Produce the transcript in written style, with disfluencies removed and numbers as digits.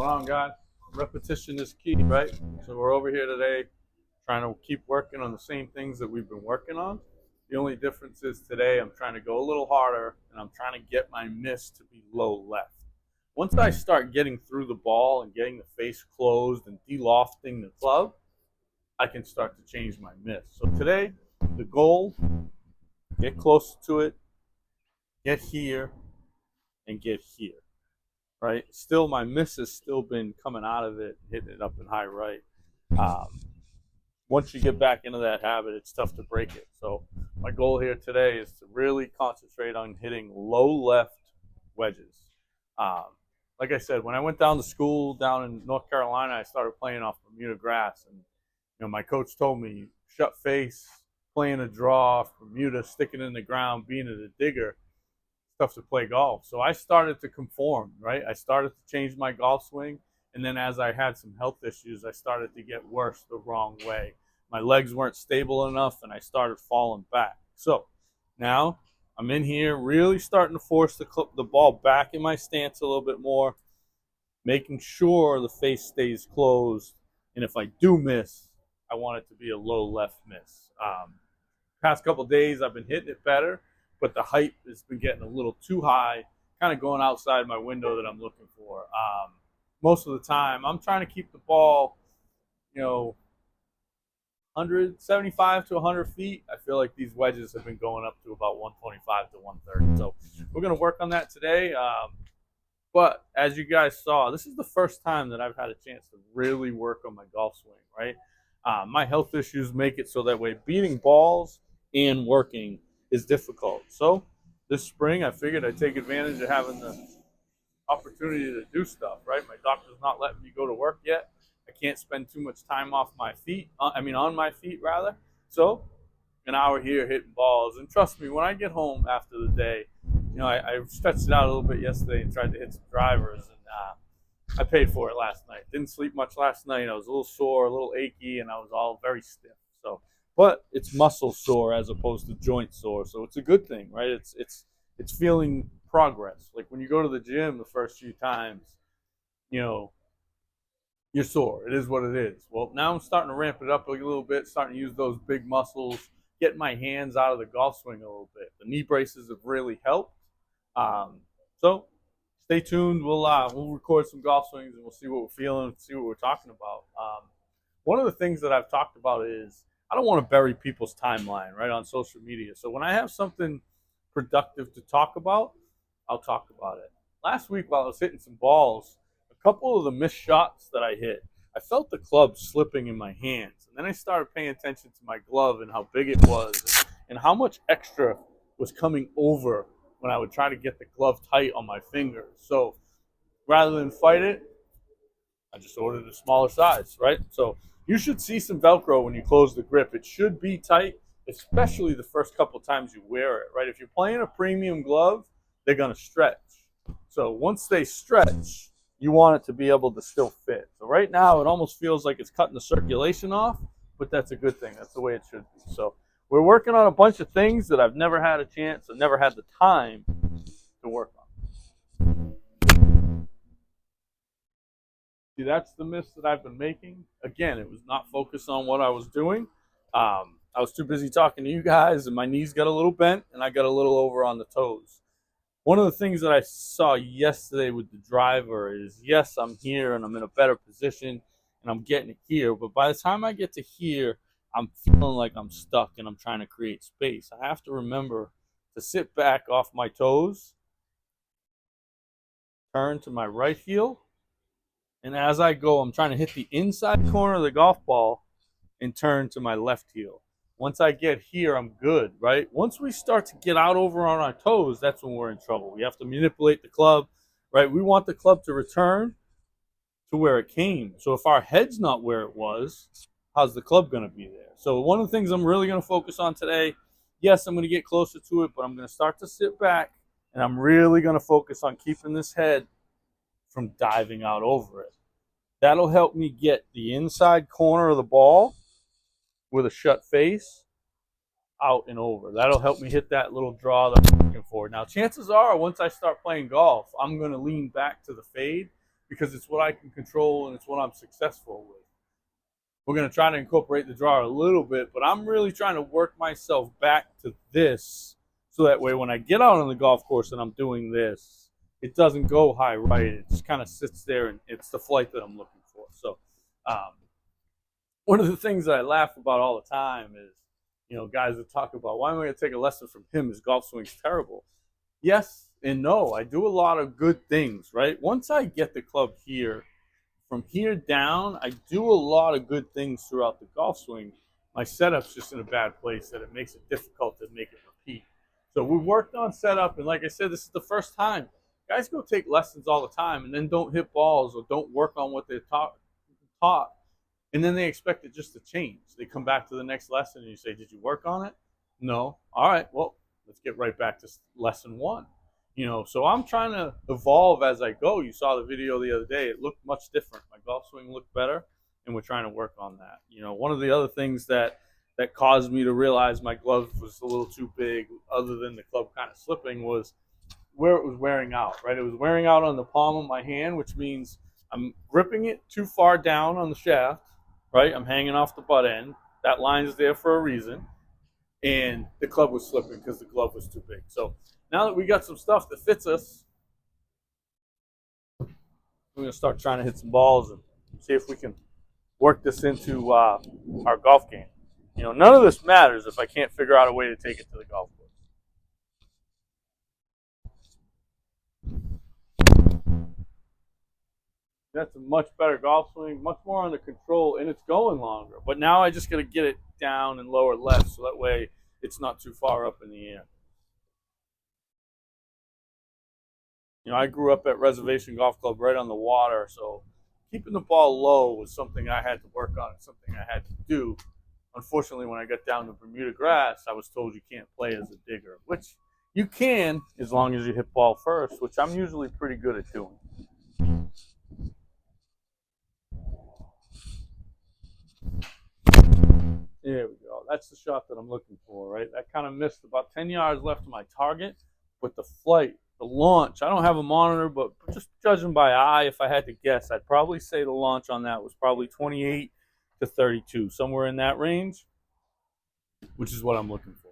going on, guys? Repetition is key, right? So we're over here today trying to keep working on the same things that we've been working on. The only difference is today I'm trying to go a little harder and I'm trying to get my miss to be low left. Once I start getting through the ball and getting the face closed and de-lofting the club, I can start to change my miss. So today, the goal, get close to it, get here, and get here. Right? Still, my miss has still been coming out of it, hitting it up in high right. Once you get back into that habit, it's tough to break it. So my goal here today is to really concentrate on hitting low left wedges. Like I said, when I went down to school down in North Carolina, I started playing off Bermuda grass. And my coach told me, shut face, playing a draw, Bermuda, sticking in the ground, being a digger, stuff to play golf. So I started to conform, right? I started to change my golf swing. And then as I had some health issues, I started to get worse the wrong way. My legs weren't stable enough and I started falling back. So now I'm in here really starting to force the ball back in my stance a little bit more, making sure the face stays closed. And if I do miss, I want it to be a low left miss. Past couple days, I've been hitting it better, but the height has been getting a little too high, kind of going outside my window that I'm looking for. Most of the time, I'm trying to keep the ball, 175 to 100 feet. I feel like these wedges have been going up to about 125 to 130. So we're going to work on that today. But as you guys saw, this is the first time that I've had a chance to really work on my golf swing, right? My health issues make it so that way beating balls and working is difficult. So this spring, I figured I'd take advantage of having the opportunity to do stuff, right? My doctor's not letting me go to work yet. I can't spend too much time off my feet, on my feet rather. So an hour here hitting balls. And trust me, when I get home after the day, I stretched it out a little bit yesterday and tried to hit some drivers, and I paid for it last night. Didn't sleep much last night. I was a little sore, a little achy, and I was all very stiff. So, but it's muscle sore as opposed to joint sore, so it's a good thing, right? It's feeling progress. Like when you go to the gym the first few times, you're sore. It is what it is. Well, now I'm starting to ramp it up a little bit, starting to use those big muscles, getting my hands out of the golf swing a little bit. The knee braces have really helped. So stay tuned. We'll record some golf swings and we'll see what we're feeling, see what we're talking about. One of the things that I've talked about is I don't want to bury people's timeline, right, on social media. So when I have something productive to talk about, I'll talk about it. Last week while I was hitting some balls, a couple of the missed shots that I hit, I felt the club slipping in my hands. And then I started paying attention to my glove and how big it was and how much extra was coming over when I would try to get the glove tight on my fingers. So rather than fight it, I just ordered a smaller size, right? So you should see some Velcro when you close the grip. It should be tight, especially the first couple times you wear it, right? If you're playing a premium glove, they're going to stretch. So once they stretch, you want it to be able to still fit. So right now, it almost feels like it's cutting the circulation off, but that's a good thing. That's the way it should be. So we're working on a bunch of things that I've never had a chance and never had the time to work on. See, that's the miss that I've been making. Again, it was not focused on what I was doing. I was too busy talking to you guys, and my knees got a little bent, and I got a little over on the toes. One of the things that I saw yesterday with the driver is, yes, I'm here, and I'm in a better position, and I'm getting it here. But by the time I get to here, I'm feeling like I'm stuck, and I'm trying to create space. I have to remember to sit back off my toes, turn to my right heel, and as I go, I'm trying to hit the inside corner of the golf ball and turn to my left heel. Once I get here, I'm good, right? Once we start to get out over on our toes, that's when we're in trouble. We have to manipulate the club, right? We want the club to return to where it came. So if our head's not where it was, how's the club going to be there? So one of the things I'm really going to focus on today, yes, I'm going to get closer to it, but I'm going to start to sit back, and I'm really going to focus on keeping this head from diving out over it. That'll help me get the inside corner of the ball with a shut face out and over. That'll help me hit that little draw that I'm looking for. Now, chances are, once I start playing golf, I'm going to lean back to the fade because it's what I can control and it's what I'm successful with. We're going to try to incorporate the drawer a little bit, but I'm really trying to work myself back to this so that way when I get out on the golf course and I'm doing this, it doesn't go high right. It just kind of sits there, and it's the flight that I'm looking for. So one of the things that I laugh about all the time is, guys that talk about, why am I going to take a lesson from him? His golf swing's terrible. Yes and no. I do a lot of good things, right? Once I get the club here, from here down, I do a lot of good things throughout the golf swing. My setup's just in a bad place that it makes it difficult to make it repeat. So we worked on setup, and like I said, this is the first time. Guys go take lessons all the time and then don't hit balls or don't work on what they're taught, and then they expect it just to change. They come back to the next lesson and you say, did you work on it? No. All right, well, let's get right back to lesson one. So I'm trying to evolve as I go. You saw the video the other day. It looked much different. My golf swing looked better, and we're trying to work on that. One of the other things that caused me to realize my glove was a little too big, other than the club kind of slipping, was where it was wearing out, right? It was wearing out on the palm of my hand, which means I'm gripping it too far down on the shaft, right? I'm hanging off the butt end. That line is there for a reason. And the club was slipping because the glove was too big. So now that we got some stuff that fits us, we're going to start trying to hit some balls and see if we can work this into our golf game. None of this matters if I can't figure out a way to take it to the golf course. That's a much better golf swing, much more under control, and it's going longer. But now I just got to get it down and lower left so that way it's not too far up in the air. I grew up at Reservation Golf Club right on the water, so keeping the ball low was something I had to work on, something I had to do. Unfortunately, when I got down to Bermuda grass, I was told you can't play as a digger, which you can as long as you hit ball first, which I'm usually pretty good at doing. There we go. That's the shot that I'm looking for, right? That kind of missed about 10 yards left of my target, but the flight, the launch, I don't have a monitor, but just judging by eye, if I had to guess, I'd probably say the launch on that was probably 28 to 32, somewhere in that range, which is what I'm looking for.